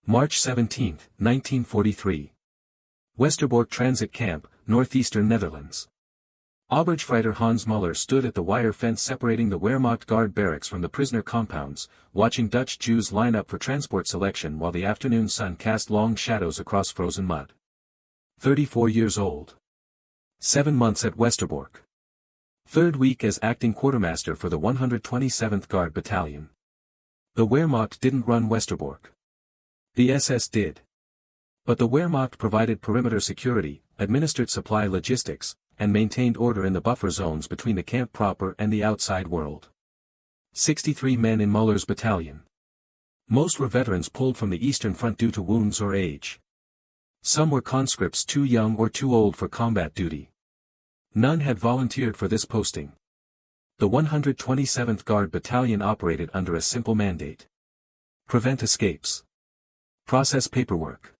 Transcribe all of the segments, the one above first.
March 17, 1943. Westerbork Transit Camp, northeastern Netherlands. Obergefreiter Hans Müller stood at the wire fence separating the Wehrmacht guard barracks from the prisoner compounds, watching Dutch Jews line up for transport selection while the afternoon sun cast long shadows across frozen mud. 34 years old. 7 months at Westerbork. Third week as acting quartermaster for the 127th Guard Battalion. The Wehrmacht didn't run Westerbork. The SS did. But the Wehrmacht provided perimeter security, administered supply logistics, and maintained order in the buffer zones between the camp proper and the outside world. 63 men in Müller's battalion. Most were veterans pulled from the Eastern Front due to wounds or age. Some were conscripts too young or too old for combat duty. None had volunteered for this posting. The 127th Guard Battalion operated under a simple mandate. Prevent escapes. Process paperwork.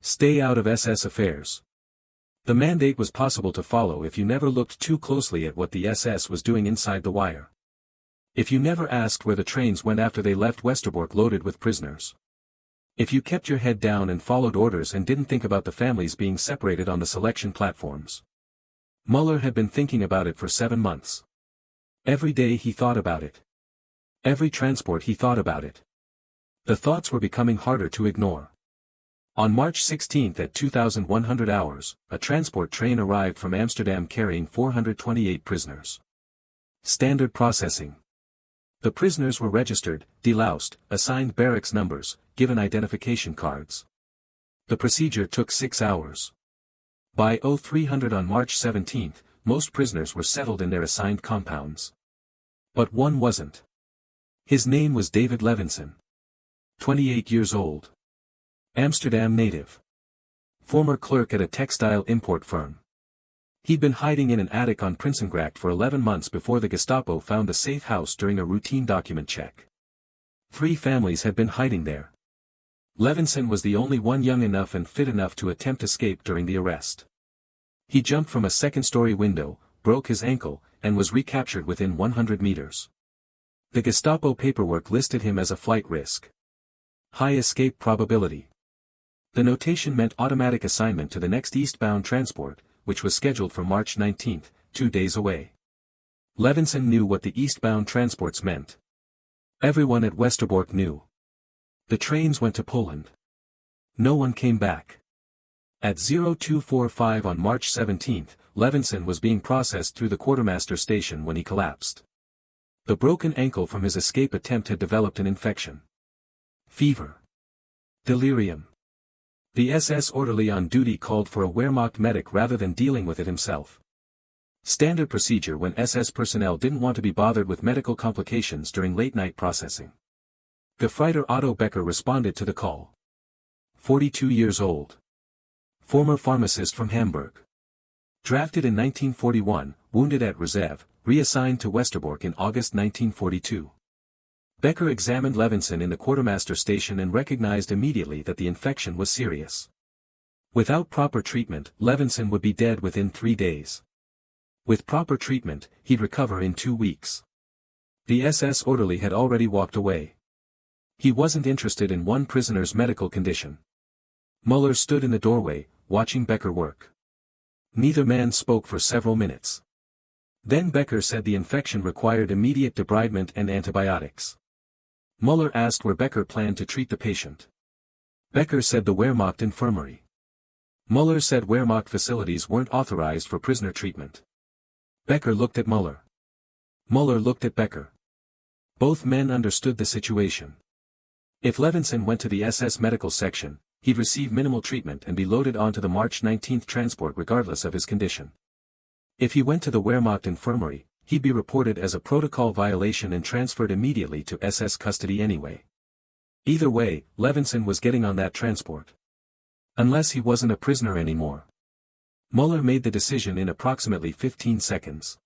Stay out of SS affairs. The mandate was possible to follow if you never looked too closely at what the SS was doing inside the wire. If you never asked where the trains went after they left Westerbork loaded with prisoners. If you kept your head down and followed orders and didn't think about the families being separated on the selection platforms. Müller had been thinking about it for 7 months. Every day he thought about it. Every transport he thought about it. The thoughts were becoming harder to ignore. On March 16 at 2100 hours, a transport train arrived from Amsterdam carrying 428 prisoners. Standard processing. The prisoners were registered, deloused, assigned barracks numbers, given identification cards. The procedure took 6 hours. By 0300 on March 17, most prisoners were settled in their assigned compounds. But one wasn't. His name was David Levinson. 28 years old. Amsterdam native. Former clerk at a textile import firm. He'd been hiding in an attic on Prinsengracht for 11 months before the Gestapo found the safe house during a routine document check. 3 families had been hiding there. Levinson was the only one young enough and fit enough to attempt escape during the arrest. He jumped from a second-story window, broke his ankle, and was recaptured within 100 meters. The Gestapo paperwork listed him as a flight risk. High escape probability. The notation meant automatic assignment to the next eastbound transport, which was scheduled for March 19, 2 days away. Levinson knew what the eastbound transports meant. Everyone at Westerbork knew. The trains went to Poland. No one came back. At 0245 on March 17, Levinson was being processed through the quartermaster station when he collapsed. The broken ankle from his escape attempt had developed an infection. Fever. Delirium. The SS orderly on duty called for a Wehrmacht medic rather than dealing with it himself. Standard procedure when SS personnel didn't want to be bothered with medical complications during late-night processing. Gefreiter Otto Becker responded to the call. 42 years old. Former pharmacist from Hamburg. Drafted in 1941, wounded at Reserve, reassigned to Westerbork in August 1942. Becker examined Levinson in the quartermaster station and recognized immediately that the infection was serious. Without proper treatment, Levinson would be dead within 3 days. With proper treatment, he'd recover in 2 weeks. The SS orderly had already walked away. He wasn't interested in one prisoner's medical condition. Müller stood in the doorway, watching Becker work. Neither man spoke for several minutes. Then Becker said the infection required immediate debridement and antibiotics. Müller asked where Becker planned to treat the patient. Becker said the Wehrmacht infirmary. Müller said Wehrmacht facilities weren't authorized for prisoner treatment. Becker looked at Müller. Müller looked at Becker. Both men understood the situation. If Levinson went to the SS medical section, he'd receive minimal treatment and be loaded onto the March 19 transport regardless of his condition. If he went to the Wehrmacht infirmary, he'd be reported as a protocol violation and transferred immediately to SS custody anyway. Either way, Levinson was getting on that transport. Unless he wasn't a prisoner anymore. Müller made the decision in approximately 15 seconds.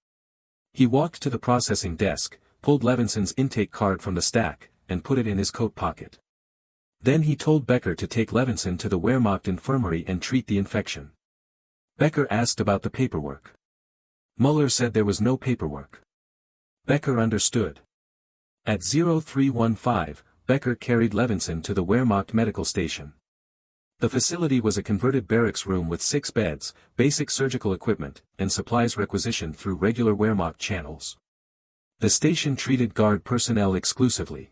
He walked to the processing desk, pulled Levinson's intake card from the stack, and put it in his coat pocket. Then he told Becker to take Levinson to the Wehrmacht infirmary and treat the infection. Becker asked about the paperwork. Müller said there was no paperwork. Becker understood. At 0315, Becker carried Levinson to the Wehrmacht medical station. The facility was a converted barracks room with 6 beds, basic surgical equipment, and supplies requisitioned through regular Wehrmacht channels. The station treated Guard personnel exclusively.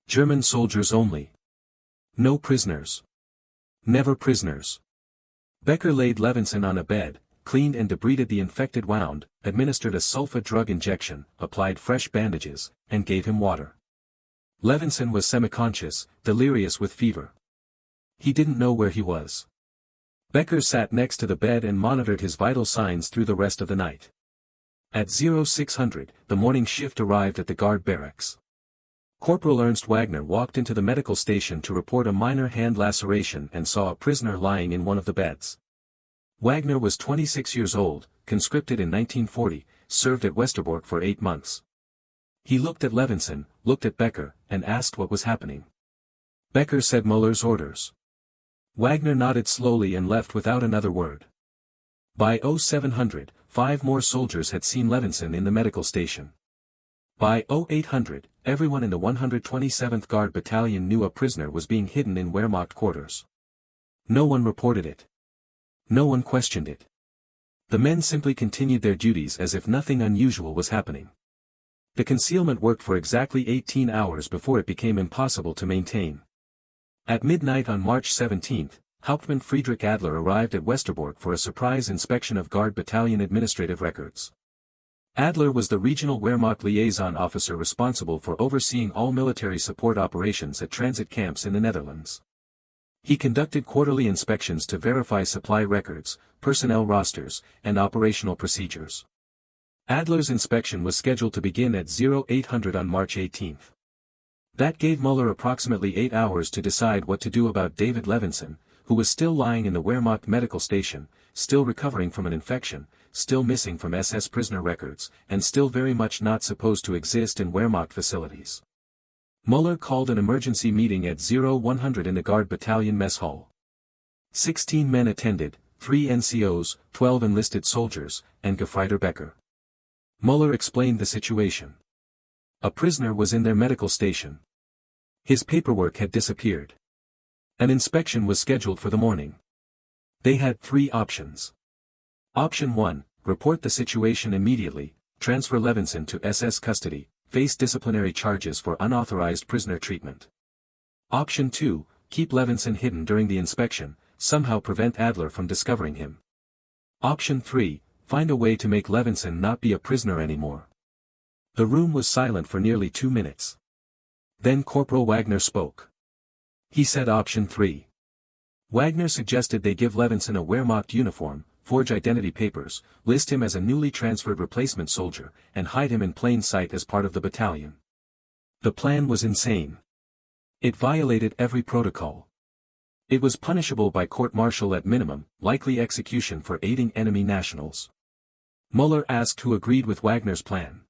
German soldiers only. No prisoners. Never prisoners. Becker laid Levinson on a bed, cleaned and debrided the infected wound, administered a sulfa drug injection, applied fresh bandages, and gave him water. Levinson was semi-conscious, delirious with fever. He didn't know where he was. Becker sat next to the bed and monitored his vital signs through the rest of the night. At 0600, the morning shift arrived at the Guard barracks. Corporal Ernst Wagner walked into the medical station to report a minor hand laceration and saw a prisoner lying in one of the beds. Wagner was 26 years old, conscripted in 1940, served at Westerbork for 8 months. He looked at Levinson, looked at Becker, and asked what was happening. Becker said Müller's orders. Wagner nodded slowly and left without another word. By 0700, 5 more soldiers had seen Levinson in the medical station. By 0800, everyone in the 127th Guard Battalion knew a prisoner was being hidden in Wehrmacht quarters. No one reported it. No one questioned it. The men simply continued their duties as if nothing unusual was happening. The concealment worked for exactly 18 hours before it became impossible to maintain. At midnight on March 17, Hauptmann Friedrich Adler arrived at Westerbork for a surprise inspection of Guard Battalion administrative records. Adler was the regional Wehrmacht liaison officer responsible for overseeing all military support operations at transit camps in the Netherlands. He conducted quarterly inspections to verify supply records, personnel rosters, and operational procedures. Adler's inspection was scheduled to begin at 0800 on March 18. That gave Müller approximately 8 hours to decide what to do about David Levinson, who was still lying in the Wehrmacht medical station, still recovering from an infection, still missing from SS prisoner records, and still very much not supposed to exist in Wehrmacht facilities. Müller called an emergency meeting at 0100 in the Guard Battalion mess hall. 16 men attended, 3 NCOs, 12 enlisted soldiers, and Gefreiter Becker. Müller explained the situation. A prisoner was in their medical station. His paperwork had disappeared. An inspection was scheduled for the morning. They had 3 options. Option 1, report the situation immediately, transfer Levinson to SS custody, face disciplinary charges for unauthorized prisoner treatment. Option 2, keep Levinson hidden during the inspection, somehow prevent Adler from discovering him. Option 3, find a way to make Levinson not be a prisoner anymore. The room was silent for nearly 2 minutes. Then Corporal Wagner spoke. He said option 3. Wagner suggested they give Levinson a Wehrmacht uniform, forge identity papers, list him as a newly transferred replacement soldier, and hide him in plain sight as part of the battalion. The plan was insane. It violated every protocol. It was punishable by court-martial at minimum, likely execution for aiding enemy nationals. Müller asked who agreed with Wagner's plan.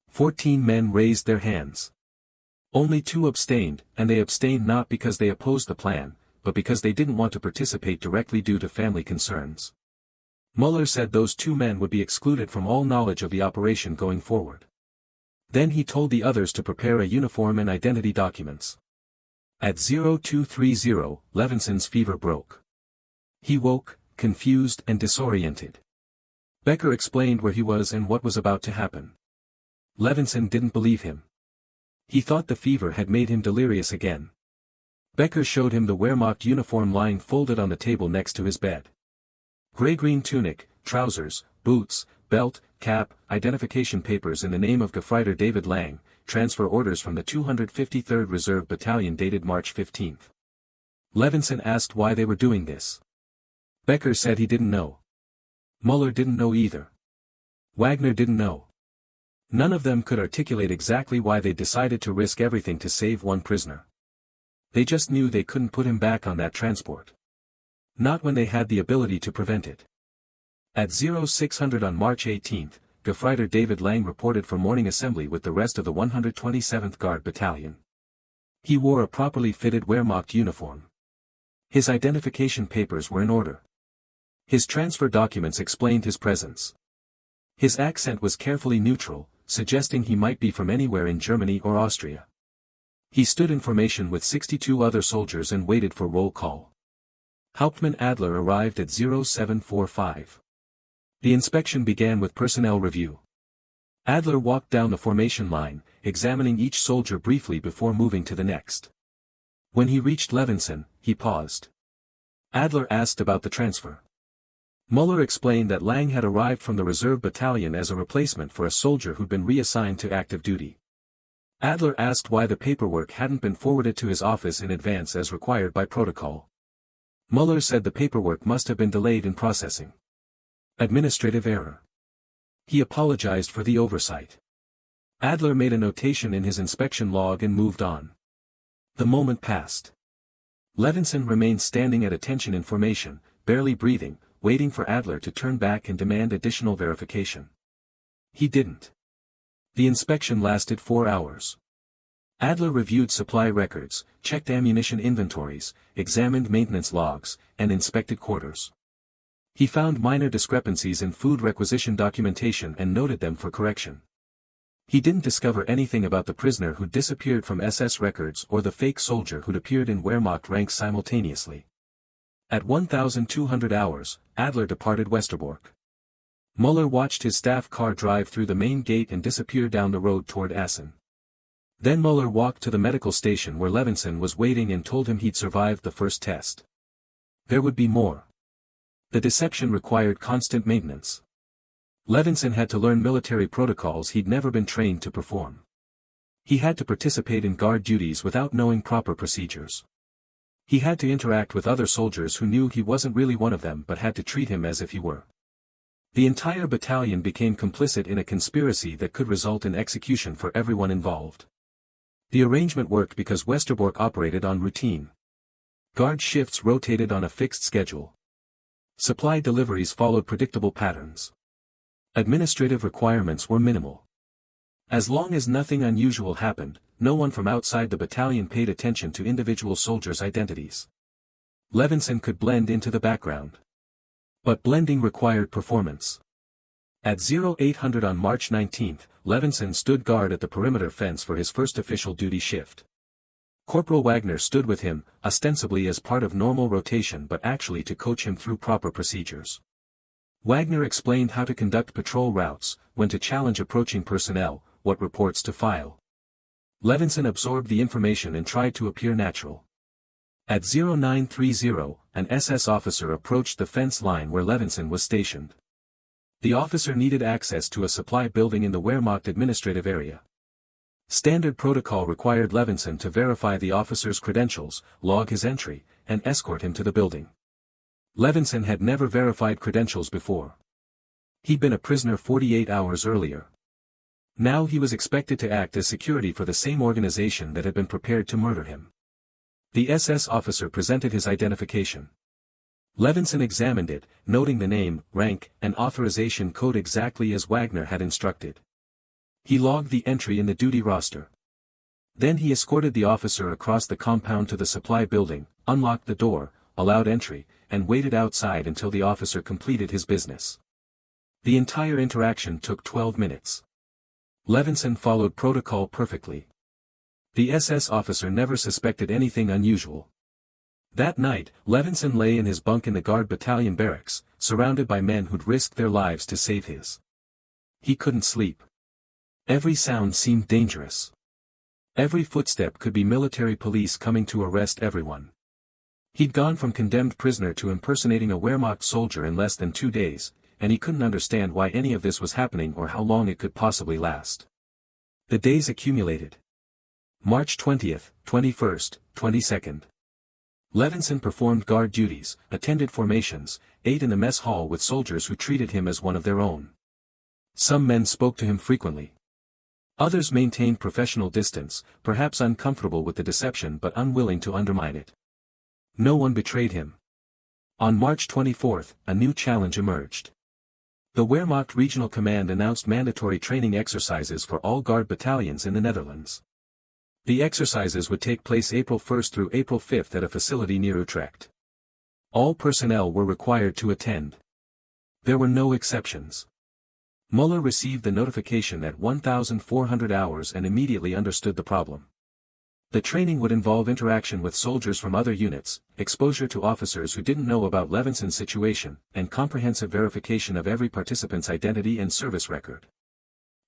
14 men raised their hands. Only 2 abstained, and they abstained not because they opposed the plan, but because they didn't want to participate directly due to family concerns. Müller said those 2 men would be excluded from all knowledge of the operation going forward. Then he told the others to prepare a uniform and identity documents. At 0230, Levinson's fever broke. He woke, confused and disoriented. Becker explained where he was and what was about to happen. Levinson didn't believe him. He thought the fever had made him delirious again. Becker showed him the Wehrmacht uniform lying folded on the table next to his bed. Gray-green tunic, trousers, boots, belt, cap, identification papers in the name of Gefreiter David Lang, transfer orders from the 253rd Reserve Battalion dated March 15. Levinson asked why they were doing this. Becker said he didn't know. Müller didn't know either. Wagner didn't know. None of them could articulate exactly why they decided to risk everything to save one prisoner. They just knew they couldn't put him back on that transport. Not when they had the ability to prevent it. At 0600 on March 18, Gefreiter David Lang reported for morning assembly with the rest of the 127th Guard Battalion. He wore a properly fitted Wehrmacht uniform. His identification papers were in order. His transfer documents explained his presence. His accent was carefully neutral, suggesting he might be from anywhere in Germany or Austria. He stood in formation with 62 other soldiers and waited for roll call. Hauptmann Adler arrived at 0745. The inspection began with personnel review. Adler walked down the formation line, examining each soldier briefly before moving to the next. When he reached Levinson, he paused. Adler asked about the transfer. Müller explained that Lang had arrived from the reserve battalion as a replacement for a soldier who'd been reassigned to active duty. Adler asked why the paperwork hadn't been forwarded to his office in advance as required by protocol. Müller said the paperwork must have been delayed in processing. Administrative error. He apologized for the oversight. Adler made a notation in his inspection log and moved on. The moment passed. Levinson remained standing at attention in formation, barely breathing, waiting for Adler to turn back and demand additional verification. He didn't. The inspection lasted 4 hours. Adler reviewed supply records, checked ammunition inventories, examined maintenance logs, and inspected quarters. He found minor discrepancies in food requisition documentation and noted them for correction. He didn't discover anything about the prisoner who disappeared from SS records or the fake soldier who'd appeared in Wehrmacht ranks simultaneously. At 1,200 hours, Adler departed Westerbork. Müller watched his staff car drive through the main gate and disappear down the road toward Assen. Then Müller walked to the medical station where Levinson was waiting and told him he'd survived the first test. There would be more. The deception required constant maintenance. Levinson had to learn military protocols he'd never been trained to perform. He had to participate in guard duties without knowing proper procedures. He had to interact with other soldiers who knew he wasn't really one of them but had to treat him as if he were. The entire battalion became complicit in a conspiracy that could result in execution for everyone involved. The arrangement worked because Westerbork operated on routine. Guard shifts rotated on a fixed schedule. Supply deliveries followed predictable patterns. Administrative requirements were minimal. As long as nothing unusual happened, no one from outside the battalion paid attention to individual soldiers' identities. Levinson could blend into the background. But blending required performance. At 0800 on March 19, Levinson stood guard at the perimeter fence for his first official duty shift. Corporal Wagner stood with him, ostensibly as part of normal rotation but actually to coach him through proper procedures. Wagner explained how to conduct patrol routes, when to challenge approaching personnel, what reports to file. Levinson absorbed the information and tried to appear natural. At 0930, an SS officer approached the fence line where Levinson was stationed. The officer needed access to a supply building in the Wehrmacht administrative area. Standard protocol required Levinson to verify the officer's credentials, log his entry, and escort him to the building. Levinson had never verified credentials before. He'd been a prisoner 48 hours earlier. Now he was expected to act as security for the same organization that had been prepared to murder him. The SS officer presented his identification. Levinson examined it, noting the name, rank, and authorization code exactly as Wagner had instructed. He logged the entry in the duty roster. Then he escorted the officer across the compound to the supply building, unlocked the door, allowed entry, and waited outside until the officer completed his business. The entire interaction took 12 minutes. Levinson followed protocol perfectly. The SS officer never suspected anything unusual. That night, Levinson lay in his bunk in the Guard Battalion barracks, surrounded by men who'd risked their lives to save his. He couldn't sleep. Every sound seemed dangerous. Every footstep could be military police coming to arrest everyone. He'd gone from condemned prisoner to impersonating a Wehrmacht soldier in less than 2 days, and he couldn't understand why any of this was happening or how long it could possibly last. The days accumulated. March 20th, 21st, 22nd. Levinson performed guard duties, attended formations, ate in the mess hall with soldiers who treated him as one of their own. Some men spoke to him frequently. Others maintained professional distance, perhaps uncomfortable with the deception but unwilling to undermine it. No one betrayed him. On March 24th, a new challenge emerged. The Wehrmacht Regional Command announced mandatory training exercises for all guard battalions in the Netherlands. The exercises would take place April 1st through April 5th at a facility near Utrecht. All personnel were required to attend. There were no exceptions. Müller received the notification at 1,400 hours and immediately understood the problem. The training would involve interaction with soldiers from other units, exposure to officers who didn't know about Levinson's situation, and comprehensive verification of every participant's identity and service record.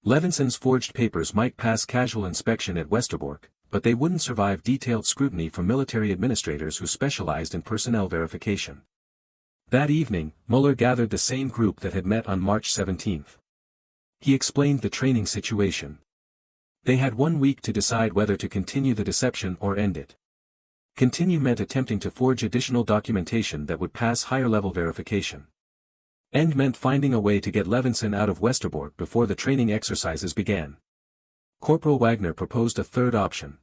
Levinson's forged papers might pass casual inspection at Westerbork, but they wouldn't survive detailed scrutiny from military administrators who specialized in personnel verification. That evening, Müller gathered the same group that had met on March 17. He explained the training situation. They had 1 week to decide whether to continue the deception or end it. Continue meant attempting to forge additional documentation that would pass higher-level verification. End meant finding a way to get Levinson out of Westerbork before the training exercises began. Corporal Wagner proposed a third option.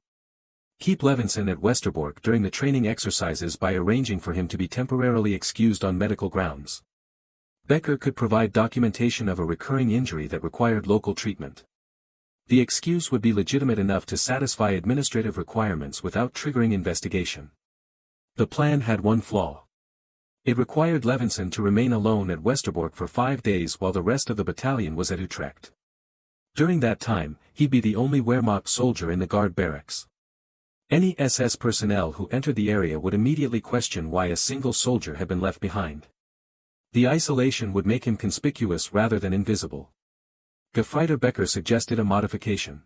Keep Levinson at Westerbork during the training exercises by arranging for him to be temporarily excused on medical grounds. Becker could provide documentation of a recurring injury that required local treatment. The excuse would be legitimate enough to satisfy administrative requirements without triggering investigation. The plan had one flaw. It required Levinson to remain alone at Westerbork for 5 days while the rest of the battalion was at Utrecht. During that time, he'd be the only Wehrmacht soldier in the guard barracks. Any SS personnel who entered the area would immediately question why a single soldier had been left behind. The isolation would make him conspicuous rather than invisible. Gefreiter Becker suggested a modification.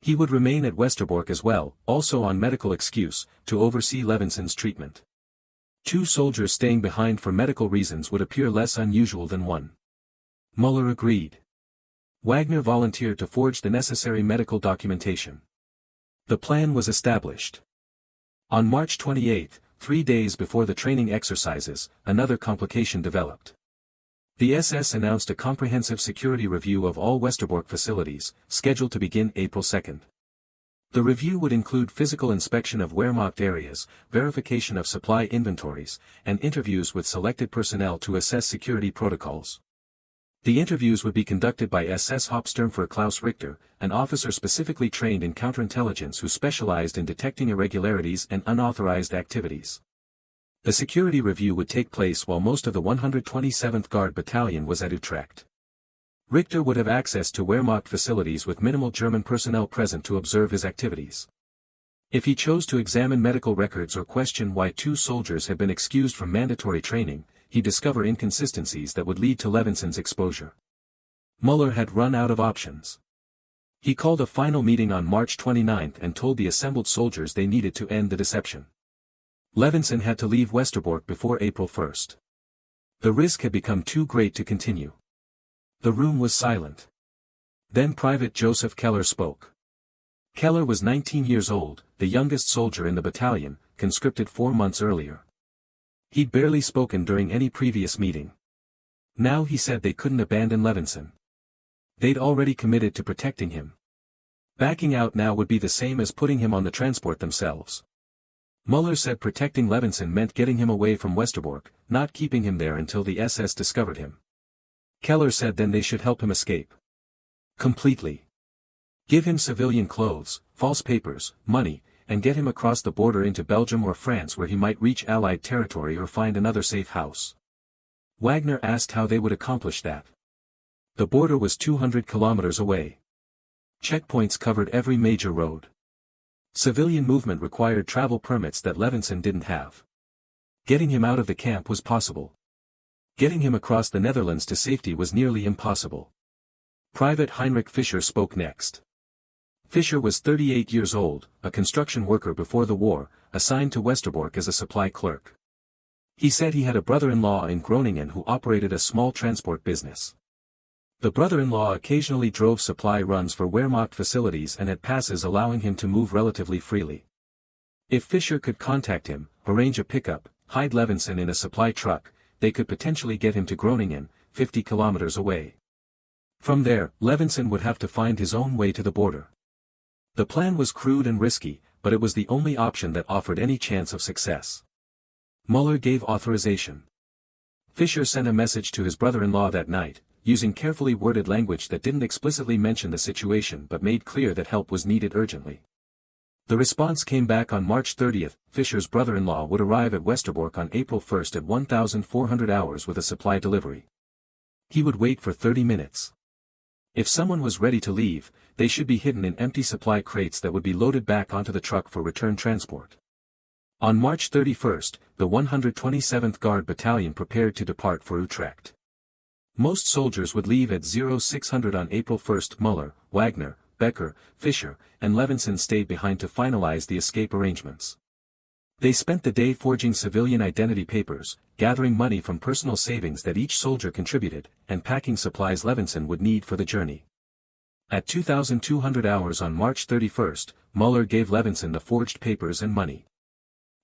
He would remain at Westerbork as well, also on medical excuse, to oversee Levinson's treatment. 2 soldiers staying behind for medical reasons would appear less unusual than 1. Müller agreed. Wagner volunteered to forge the necessary medical documentation. The plan was established. On March 28, 3 days before the training exercises, another complication developed. The SS announced a comprehensive security review of all Westerbork facilities, scheduled to begin April 2. The review would include physical inspection of Wehrmacht areas, verification of supply inventories, and interviews with selected personnel to assess security protocols. The interviews would be conducted by SS Hauptsturmführer Klaus Richter, an officer specifically trained in counterintelligence who specialized in detecting irregularities and unauthorized activities. The security review would take place while most of the 127th Guard Battalion was at Utrecht. Richter would have access to Wehrmacht facilities with minimal German personnel present to observe his activities. If he chose to examine medical records or question why 2 soldiers had been excused from mandatory training, he'd discover inconsistencies that would lead to Levinson's exposure. Müller had run out of options. He called a final meeting on March 29 and told the assembled soldiers they needed to end the deception. Levinson had to leave Westerbork before April 1. The risk had become too great to continue. The room was silent. Then Private Joseph Keller spoke. Keller was 19 years old, the youngest soldier in the battalion, conscripted 4 months earlier. He'd barely spoken during any previous meeting. Now he said they couldn't abandon Levinson. They'd already committed to protecting him. Backing out now would be the same as putting him on the transport themselves. Müller said protecting Levinson meant getting him away from Westerbork, not keeping him there until the SS discovered him. Keller said then they should help him escape. Completely. Give him civilian clothes, false papers, money, and get him across the border into Belgium or France where he might reach Allied territory or find another safe house. Wagner asked how they would accomplish that. The border was 200 kilometers away. Checkpoints covered every major road. Civilian movement required travel permits that Levinson didn't have. Getting him out of the camp was possible. Getting him across the Netherlands to safety was nearly impossible. Private Heinrich Fischer spoke next. Fischer was 38 years old, a construction worker before the war, assigned to Westerbork as a supply clerk. He said he had a brother-in-law in Groningen who operated a small transport business. The brother-in-law occasionally drove supply runs for Wehrmacht facilities and had passes allowing him to move relatively freely. If Fischer could contact him, arrange a pickup, hide Levinson in a supply truck, they could potentially get him to Groningen, 50 kilometers away. From there, Levinson would have to find his own way to the border. The plan was crude and risky, but it was the only option that offered any chance of success. Müller gave authorization. Fischer sent a message to his brother-in-law that night, using carefully worded language that didn't explicitly mention the situation but made clear that help was needed urgently. The response came back on March 30. Fischer's brother-in-law would arrive at Westerbork on April 1 at 1,400 hours with a supply delivery. He would wait for 30 minutes. If someone was ready to leave, they should be hidden in empty supply crates that would be loaded back onto the truck for return transport. On March 31, the 127th Guard Battalion prepared to depart for Utrecht. Most soldiers would leave at 0600 on April 1. Müller, Wagner, Becker, Fischer, and Levinson stayed behind to finalize the escape arrangements. They spent the day forging civilian identity papers, gathering money from personal savings that each soldier contributed, and packing supplies Levinson would need for the journey. At 2,200 hours on March 31, Müller gave Levinson the forged papers and money.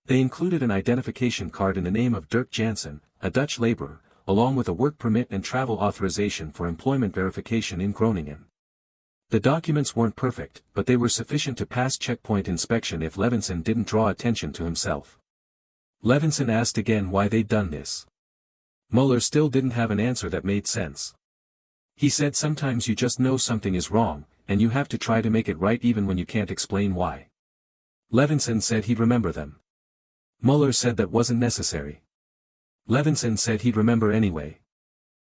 They included an identification card in the name of Dirk Jansen, a Dutch laborer, along with a work permit and travel authorization for employment verification in Groningen. The documents weren't perfect, but they were sufficient to pass checkpoint inspection if Levinson didn't draw attention to himself. Levinson asked again why they'd done this. Müller still didn't have an answer that made sense. He said sometimes you just know something is wrong, and you have to try to make it right even when you can't explain why. Levinson said he'd remember them. Müller said that wasn't necessary. Levinson said he'd remember anyway.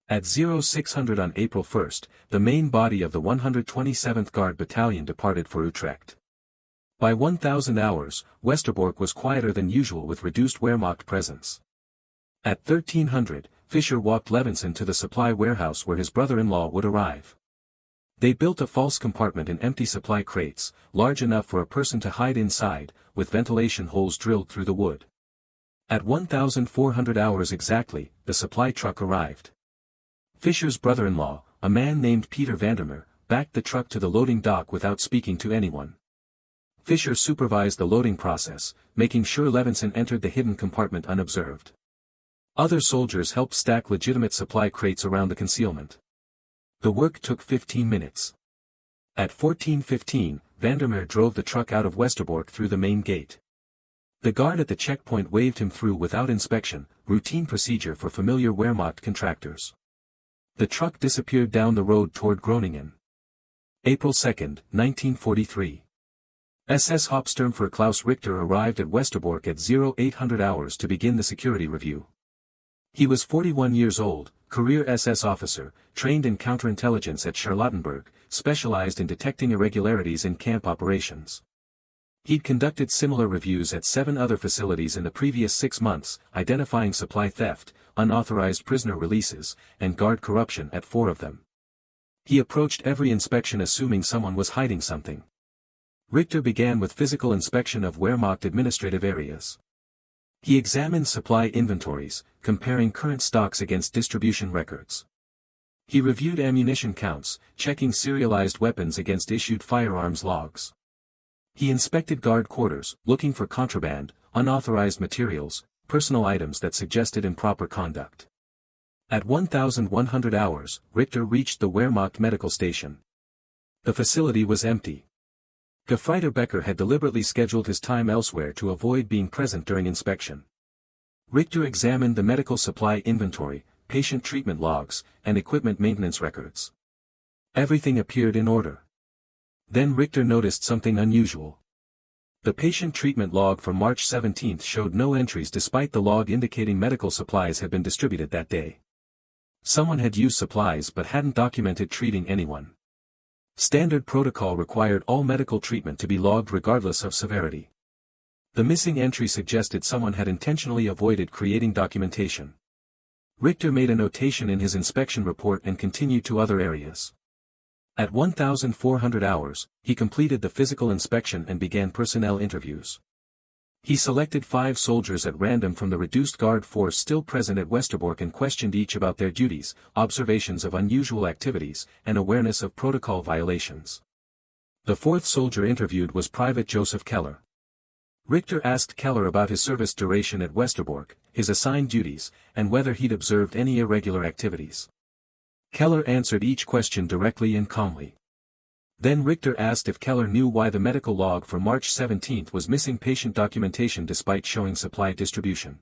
At 0600 on April 1, the main body of the 127th Guard Battalion departed for Utrecht. By 1000 hours, Westerbork was quieter than usual with reduced Wehrmacht presence. At 1300, Fischer walked Levinson to the supply warehouse where his brother-in-law would arrive. They built a false compartment in empty supply crates, large enough for a person to hide inside, with ventilation holes drilled through the wood. At 1400 hours exactly, the supply truck arrived. Fischer's brother-in-law, a man named Peter Vandermeer, backed the truck to the loading dock without speaking to anyone. Fischer supervised the loading process, making sure Levinson entered the hidden compartment unobserved. Other soldiers helped stack legitimate supply crates around the concealment. The work took 15 minutes. At 14:15, Vandermeer drove the truck out of Westerbork through the main gate. The guard at the checkpoint waved him through without inspection, routine procedure for familiar Wehrmacht contractors. The truck disappeared down the road toward Groningen. April 2, 1943. SS Hauptsturmführer Klaus Richter arrived at Westerbork at 0800 hours to begin the security review. He was 41 years old, career SS officer, trained in counterintelligence at Charlottenburg, specialized in detecting irregularities in camp operations. He'd conducted similar reviews at 7 other facilities in the previous 6 months, identifying supply theft, unauthorized prisoner releases, and guard corruption at 4 of them. He approached every inspection assuming someone was hiding something. Richter began with physical inspection of Wehrmacht administrative areas. He examined supply inventories, comparing current stocks against distribution records. He reviewed ammunition counts, checking serialized weapons against issued firearms logs. He inspected guard quarters, looking for contraband, unauthorized materials, personal items that suggested improper conduct. At 1100 hours, Richter reached the Wehrmacht medical station. The facility was empty. Obergefreiter Becker had deliberately scheduled his time elsewhere to avoid being present during inspection. Richter examined the medical supply inventory, patient treatment logs, and equipment maintenance records. Everything appeared in order. Then Richter noticed something unusual. The patient treatment log for March 17 showed no entries despite the log indicating medical supplies had been distributed that day. Someone had used supplies but hadn't documented treating anyone. Standard protocol required all medical treatment to be logged regardless of severity. The missing entry suggested someone had intentionally avoided creating documentation. Richter made a notation in his inspection report and continued to other areas. At 1400 hours, he completed the physical inspection and began personnel interviews. He selected 5 soldiers at random from the reduced guard force still present at Westerbork and questioned each about their duties, observations of unusual activities, and awareness of protocol violations. The 4th soldier interviewed was Private Joseph Keller. Richter asked Keller about his service duration at Westerbork, his assigned duties, and whether he'd observed any irregular activities. Keller answered each question directly and calmly. Then Richter asked if Keller knew why the medical log for March 17 was missing patient documentation despite showing supply distribution.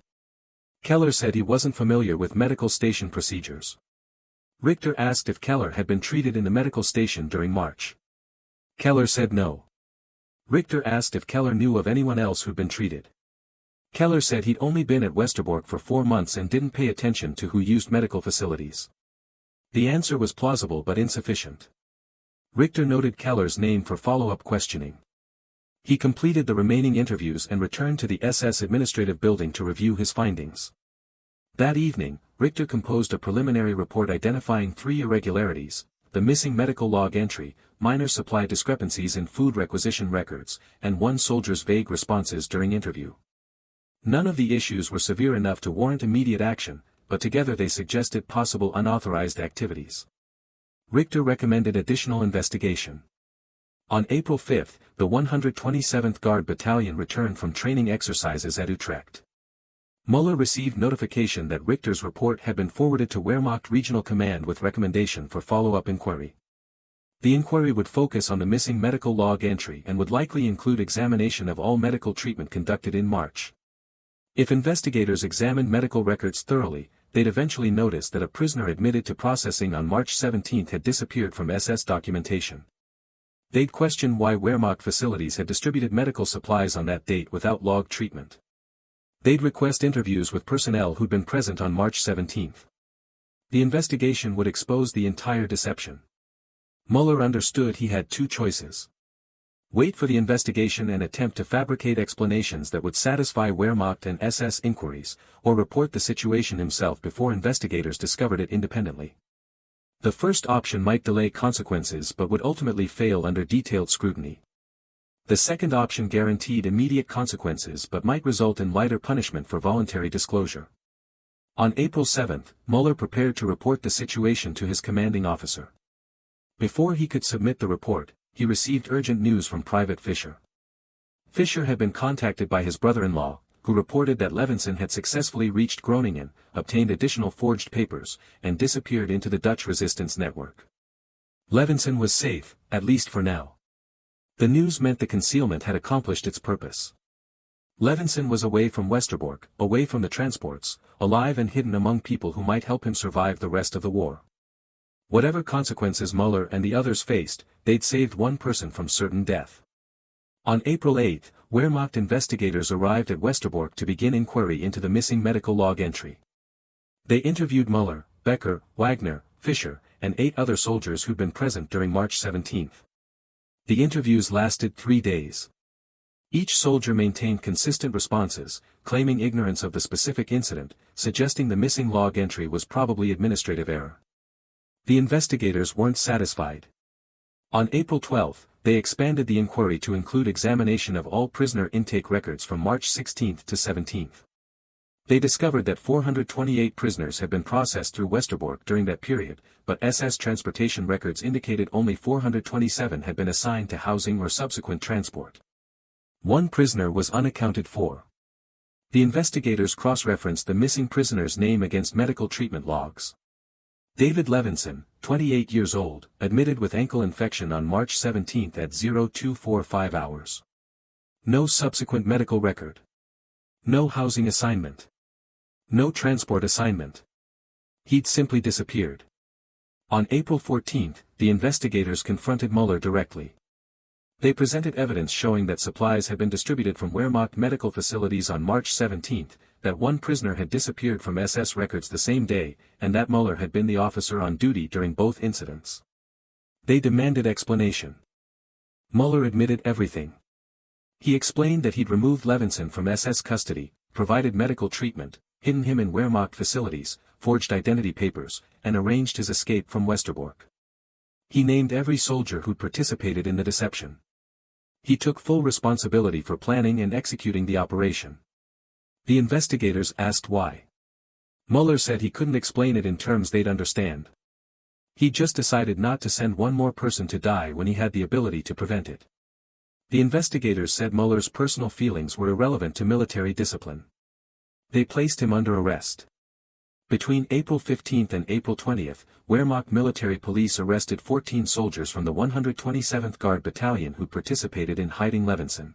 Keller said he wasn't familiar with medical station procedures. Richter asked if Keller had been treated in the medical station during March. Keller said no. Richter asked if Keller knew of anyone else who'd been treated. Keller said he'd only been at Westerbork for 4 months and didn't pay attention to who used medical facilities. The answer was plausible but insufficient. Richter noted Keller's name for follow-up questioning. He completed the remaining interviews and returned to the SS administrative building to review his findings. That evening, Richter composed a preliminary report identifying 3 irregularities: the missing medical log entry, minor supply discrepancies in food requisition records, and 1 soldier's vague responses during interview. None of the issues were severe enough to warrant immediate action, but together they suggested possible unauthorized activities. Richter recommended additional investigation. On April 5, the 127th Guard Battalion returned from training exercises at Utrecht. Müller received notification that Richter's report had been forwarded to Wehrmacht Regional Command with recommendation for follow-up inquiry. The inquiry would focus on the missing medical log entry and would likely include examination of all medical treatment conducted in March. If investigators examined medical records thoroughly, they'd eventually notice that a prisoner admitted to processing on March 17 had disappeared from SS documentation. They'd question why Wehrmacht facilities had distributed medical supplies on that date without log treatment. They'd request interviews with personnel who'd been present on March 17. The investigation would expose the entire deception. Müller understood he had 2 choices. Wait for the investigation and attempt to fabricate explanations that would satisfy Wehrmacht and SS inquiries, or report the situation himself before investigators discovered it independently. The first option might delay consequences but would ultimately fail under detailed scrutiny. The second option guaranteed immediate consequences but might result in lighter punishment for voluntary disclosure. On April 7, Müller prepared to report the situation to his commanding officer. Before he could submit the report, he received urgent news from Private Fischer. Fischer had been contacted by his brother-in-law, who reported that Levinson had successfully reached Groningen, obtained additional forged papers, and disappeared into the Dutch resistance network. Levinson was safe, at least for now. The news meant the concealment had accomplished its purpose. Levinson was away from Westerbork, away from the transports, alive and hidden among people who might help him survive the rest of the war. Whatever consequences Müller and the others faced, they'd saved one person from certain death. On April 8, Wehrmacht investigators arrived at Westerbork to begin inquiry into the missing medical log entry. They interviewed Müller, Becker, Wagner, Fischer, and 8 other soldiers who'd been present during March 17. The interviews lasted 3 days. Each soldier maintained consistent responses, claiming ignorance of the specific incident, suggesting the missing log entry was probably administrative error. The investigators weren't satisfied. On April 12, they expanded the inquiry to include examination of all prisoner intake records from March 16 to 17. They discovered that 428 prisoners had been processed through Westerbork during that period, but SS transportation records indicated only 427 had been assigned to housing or subsequent transport. 1 prisoner was unaccounted for. The investigators cross-referenced the missing prisoner's name against medical treatment logs. David Levinson, 28 years old, admitted with ankle infection on March 17 at 0245 hours. No subsequent medical record. No housing assignment. No transport assignment. He'd simply disappeared. On April 14, the investigators confronted Müller directly. They presented evidence showing that supplies had been distributed from Wehrmacht medical facilities on March 17, that 1 prisoner had disappeared from SS records the same day, and that Müller had been the officer on duty during both incidents. They demanded explanation. Müller admitted everything. He explained that he'd removed Levinson from SS custody, provided medical treatment, hidden him in Wehrmacht facilities, forged identity papers, and arranged his escape from Westerbork. He named every soldier who'd participated in the deception. He took full responsibility for planning and executing the operation. The investigators asked why. Müller said he couldn't explain it in terms they'd understand. He just decided not to send 1 more person to die when he had the ability to prevent it. The investigators said Müller's personal feelings were irrelevant to military discipline. They placed him under arrest. Between April 15 and April 20, Wehrmacht military police arrested 14 soldiers from the 127th Guard Battalion who participated in hiding Levinson.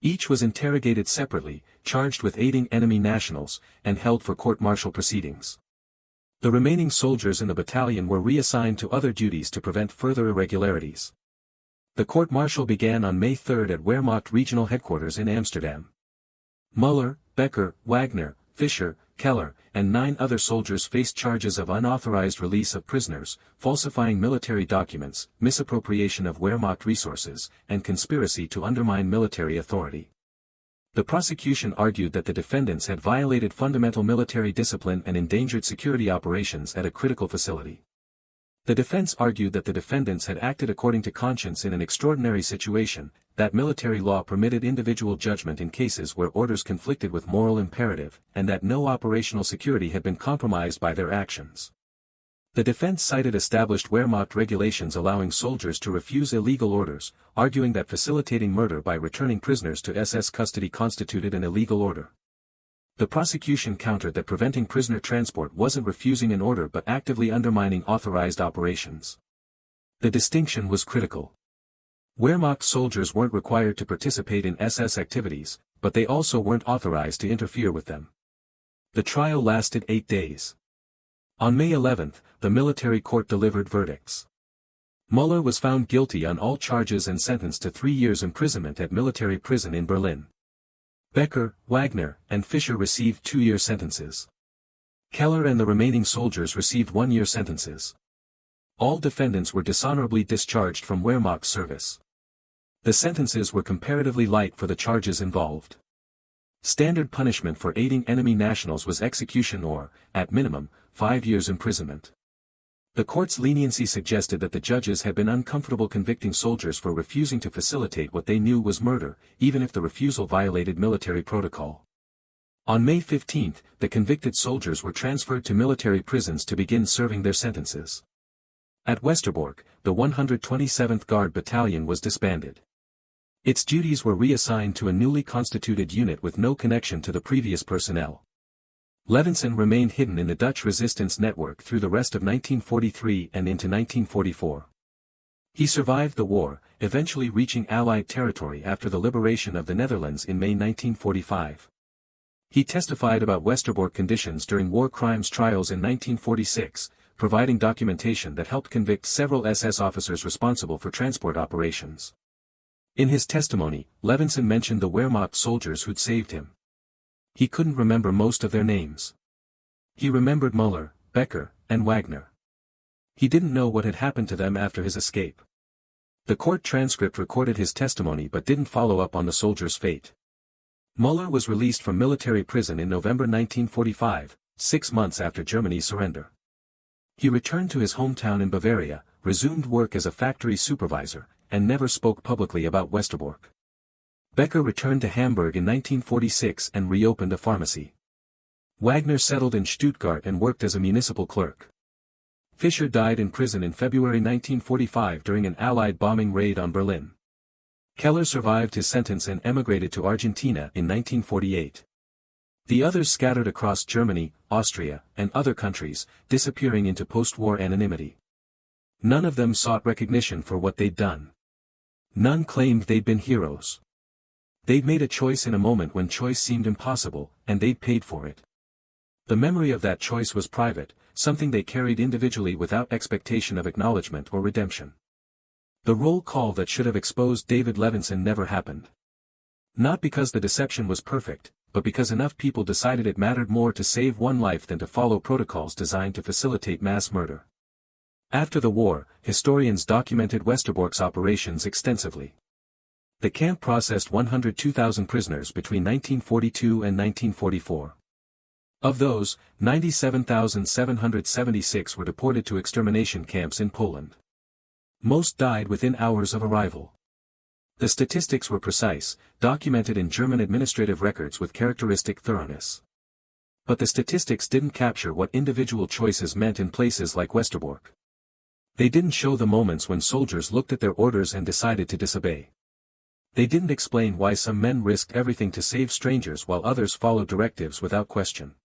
Each was interrogated separately, charged with aiding enemy nationals, and held for court-martial proceedings. The remaining soldiers in the battalion were reassigned to other duties to prevent further irregularities. The court-martial began on May 3 at Wehrmacht Regional Headquarters in Amsterdam. Müller, Becker, Wagner, Fischer, Keller, and 9 other soldiers faced charges of unauthorized release of prisoners, falsifying military documents, misappropriation of Wehrmacht resources, and conspiracy to undermine military authority. The prosecution argued that the defendants had violated fundamental military discipline and endangered security operations at a critical facility. The defense argued that the defendants had acted according to conscience in an extraordinary situation, that military law permitted individual judgment in cases where orders conflicted with moral imperative, and that no operational security had been compromised by their actions. The defense cited established Wehrmacht regulations allowing soldiers to refuse illegal orders, arguing that facilitating murder by returning prisoners to SS custody constituted an illegal order. The prosecution countered that preventing prisoner transport wasn't refusing an order but actively undermining authorized operations. The distinction was critical. Wehrmacht soldiers weren't required to participate in SS activities, but they also weren't authorized to interfere with them. The trial lasted 8 days. On May 11, the military court delivered verdicts. Müller was found guilty on all charges and sentenced to 3 years imprisonment at military prison in Berlin. Becker, Wagner, and Fischer received 2-year sentences. Keller and the remaining soldiers received 1-year sentences. All defendants were dishonorably discharged from Wehrmacht service. The sentences were comparatively light for the charges involved. Standard punishment for aiding enemy nationals was execution or, at minimum, 5 years imprisonment. The court's leniency suggested that the judges had been uncomfortable convicting soldiers for refusing to facilitate what they knew was murder, even if the refusal violated military protocol. On May 15, the convicted soldiers were transferred to military prisons to begin serving their sentences. At Westerbork, the 127th Guard Battalion was disbanded. Its duties were reassigned to a newly constituted unit with no connection to the previous personnel. Levinson remained hidden in the Dutch resistance network through the rest of 1943 and into 1944. He survived the war, eventually reaching Allied territory after the liberation of the Netherlands in May 1945. He testified about Westerbork conditions during war crimes trials in 1946, providing documentation that helped convict several SS officers responsible for transport operations. In his testimony, Levinson mentioned the Wehrmacht soldiers who'd saved him. He couldn't remember most of their names. He remembered Müller, Becker, and Wagner. He didn't know what had happened to them after his escape. The court transcript recorded his testimony but didn't follow up on the soldiers' fate. Müller was released from military prison in November 1945, 6 months after Germany's surrender. He returned to his hometown in Bavaria, resumed work as a factory supervisor, and never spoke publicly about Westerbork. Becker returned to Hamburg in 1946 and reopened a pharmacy. Wagner settled in Stuttgart and worked as a municipal clerk. Fischer died in prison in February 1945 during an Allied bombing raid on Berlin. Keller survived his sentence and emigrated to Argentina in 1948. The others scattered across Germany, Austria, and other countries, disappearing into post-war anonymity. None of them sought recognition for what they'd done. None claimed they'd been heroes. They'd made a choice in a moment when choice seemed impossible, and they'd paid for it. The memory of that choice was private, something they carried individually without expectation of acknowledgement or redemption. The roll call that should have exposed David Levinson never happened. Not because the deception was perfect, but because enough people decided it mattered more to save one life than to follow protocols designed to facilitate mass murder. After the war, historians documented Westerbork's operations extensively. The camp processed 102,000 prisoners between 1942 and 1944. Of those, 97,776 were deported to extermination camps in Poland. Most died within hours of arrival. The statistics were precise, documented in German administrative records with characteristic thoroughness. But the statistics didn't capture what individual choices meant in places like Westerbork. They didn't show the moments when soldiers looked at their orders and decided to disobey. They didn't explain why some men risked everything to save strangers while others followed directives without question.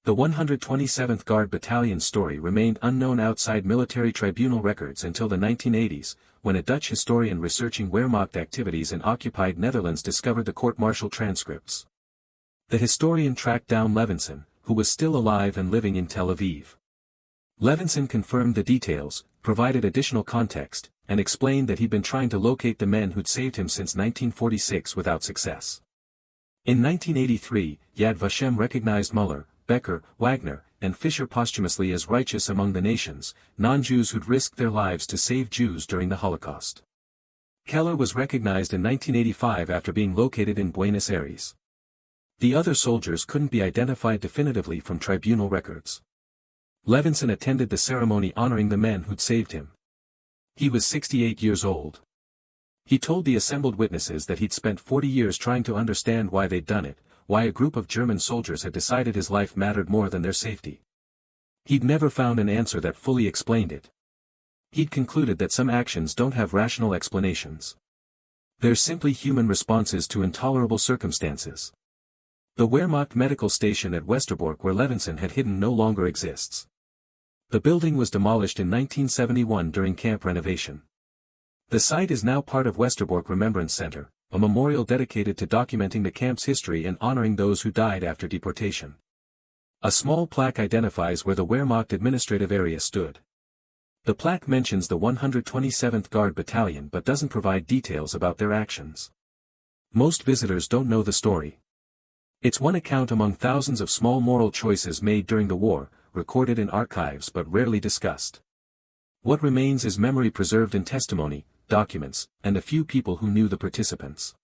The 127th Guard Battalion's story remained unknown outside military tribunal records until the 1980s, when a Dutch historian researching Wehrmacht activities in occupied Netherlands discovered the court-martial transcripts. The historian tracked down Levinson, who was still alive and living in Tel Aviv. Levinson confirmed the details, provided additional context, and explained that he'd been trying to locate the men who'd saved him since 1946 without success. In 1983, Yad Vashem recognized Müller, Becker, Wagner, and Fischer posthumously as righteous among the nations, non-Jews who'd risked their lives to save Jews during the Holocaust. Keller was recognized in 1985 after being located in Buenos Aires. The other soldiers couldn't be identified definitively from tribunal records. Levinson attended the ceremony honoring the men who'd saved him. He was 68 years old. He told the assembled witnesses that he'd spent 40 years trying to understand why they'd done it, why a group of German soldiers had decided his life mattered more than their safety. He'd never found an answer that fully explained it. He'd concluded that some actions don't have rational explanations. They're simply human responses to intolerable circumstances. The Wehrmacht medical station at Westerbork where Levinson had hidden no longer exists. The building was demolished in 1971 during camp renovation. The site is now part of Westerbork Remembrance Center, a memorial dedicated to documenting the camp's history and honoring those who died after deportation. A small plaque identifies where the Wehrmacht administrative area stood. The plaque mentions the 127th Guard Battalion but doesn't provide details about their actions. Most visitors don't know the story. It's one account among thousands of small moral choices made during the war, recorded in archives but rarely discussed. What remains is memory preserved in testimony, documents, and a few people who knew the participants.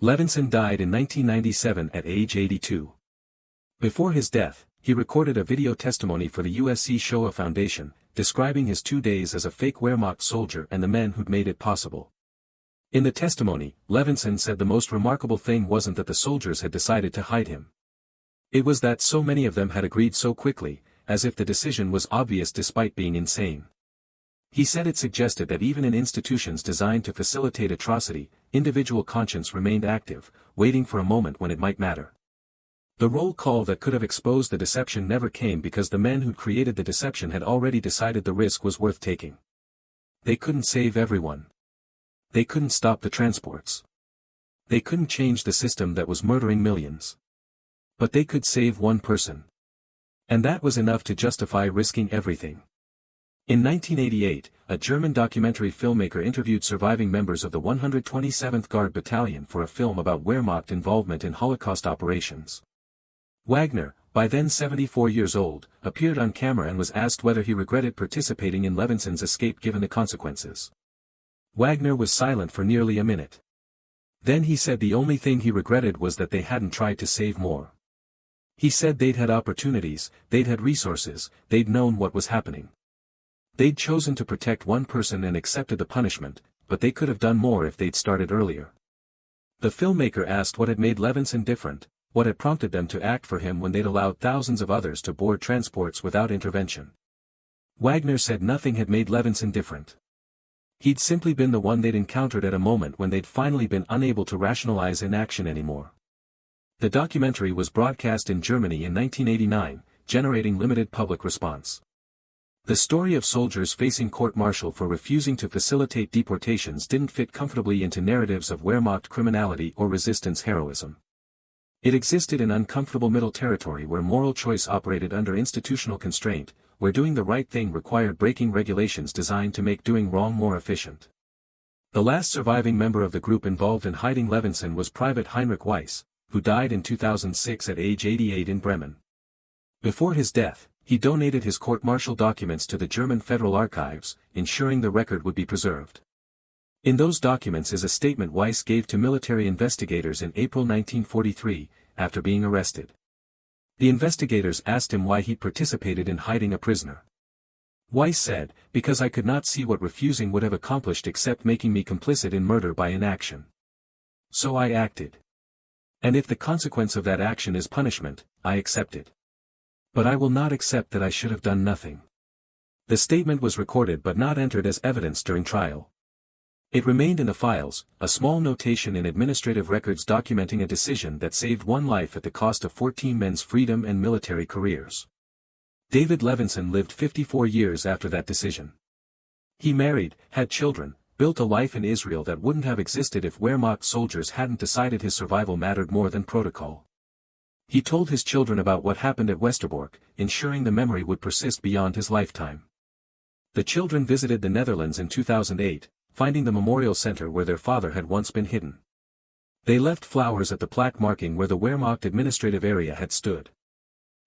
Levinson died in 1997 at age 82. Before his death, he recorded a video testimony for the USC Shoah Foundation, describing his 2 days as a fake Wehrmacht soldier and the men who'd made it possible. In the testimony, Levinson said the most remarkable thing wasn't that the soldiers had decided to hide him. It was that so many of them had agreed so quickly, as if the decision was obvious despite being insane. He said it suggested that even in institutions designed to facilitate atrocity, individual conscience remained active, waiting for a moment when it might matter. The roll call that could have exposed the deception never came because the men who created the deception had already decided the risk was worth taking. They couldn't save everyone. They couldn't stop the transports. They couldn't change the system that was murdering millions. But they could save one person. And that was enough to justify risking everything. In 1988, a German documentary filmmaker interviewed surviving members of the 127th Guard Battalion for a film about Wehrmacht involvement in Holocaust operations. Wagner, by then 74 years old, appeared on camera and was asked whether he regretted participating in Levinson's escape given the consequences. Wagner was silent for nearly a minute. Then he said the only thing he regretted was that they hadn't tried to save more. He said they'd had opportunities, they'd had resources, they'd known what was happening. They'd chosen to protect one person and accepted the punishment, but they could have done more if they'd started earlier. The filmmaker asked what had made Levinson different, what had prompted them to act for him when they'd allowed thousands of others to board transports without intervention. Wagner said nothing had made Levinson different. He'd simply been the one they'd encountered at a moment when they'd finally been unable to rationalize inaction anymore. The documentary was broadcast in Germany in 1989, generating limited public response. The story of soldiers facing court-martial for refusing to facilitate deportations didn't fit comfortably into narratives of Wehrmacht criminality or resistance heroism. It existed in uncomfortable middle territory where moral choice operated under institutional constraint, where doing the right thing required breaking regulations designed to make doing wrong more efficient. The last surviving member of the group involved in hiding Levinson was Private Heinrich Weiss, who died in 2006 at age 88 in Bremen. Before his death, he donated his court-martial documents to the German Federal Archives, ensuring the record would be preserved. In those documents is a statement Weiss gave to military investigators in April 1943, after being arrested. The investigators asked him why he'd participated in hiding a prisoner. Weiss said, "Because I could not see what refusing would have accomplished except making me complicit in murder by inaction. So I acted. And if the consequence of that action is punishment, I accept it. But I will not accept that I should have done nothing." The statement was recorded but not entered as evidence during trial. It remained in the files, a small notation in administrative records documenting a decision that saved one life at the cost of 14 men's freedom and military careers. David Levinson lived 54 years after that decision. He married, had children, built a life in Israel that wouldn't have existed if Wehrmacht soldiers hadn't decided his survival mattered more than protocol. He told his children about what happened at Westerbork, ensuring the memory would persist beyond his lifetime. The children visited the Netherlands in 2008, finding the memorial center where their father had once been hidden. They left flowers at the plaque marking where the Wehrmacht administrative area had stood.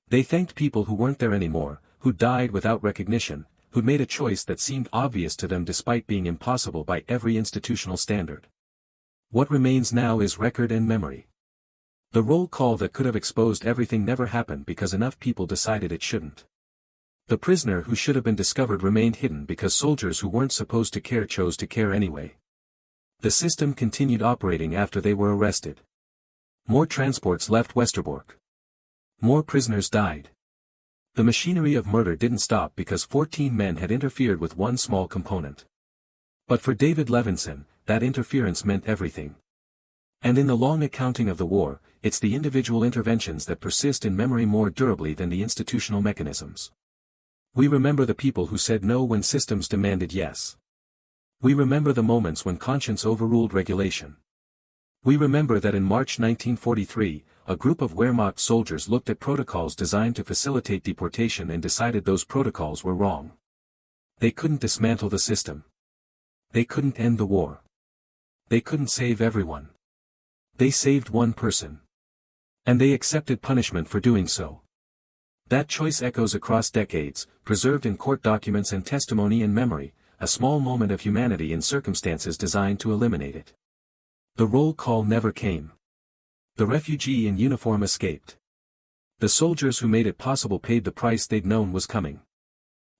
They thanked people who weren't there anymore, who died without recognition, who made a choice that seemed obvious to them despite being impossible by every institutional standard. What remains now is record and memory. The roll call that could have exposed everything never happened because enough people decided it shouldn't. The prisoner who should have been discovered remained hidden because soldiers who weren't supposed to care chose to care anyway. The system continued operating after they were arrested. More transports left Westerbork. More prisoners died. The machinery of murder didn't stop because 14 men had interfered with one small component. But for David Levinson, that interference meant everything. And in the long accounting of the war, it's the individual interventions that persist in memory more durably than the institutional mechanisms. We remember the people who said no when systems demanded yes. We remember the moments when conscience overruled regulation. We remember that in March 1943, a group of Wehrmacht soldiers looked at protocols designed to facilitate deportation and decided those protocols were wrong. They couldn't dismantle the system. They couldn't end the war. They couldn't save everyone. They saved one person. And they accepted punishment for doing so. That choice echoes across decades, preserved in court documents and testimony and memory, a small moment of humanity in circumstances designed to eliminate it. The roll call never came. The refugee in uniform escaped. The soldiers who made it possible paid the price they'd known was coming.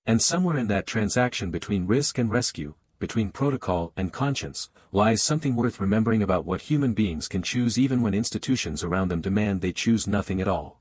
And somewhere in that transaction between risk and rescue, between protocol and conscience, lies something worth remembering about what human beings can choose even when institutions around them demand they choose nothing at all.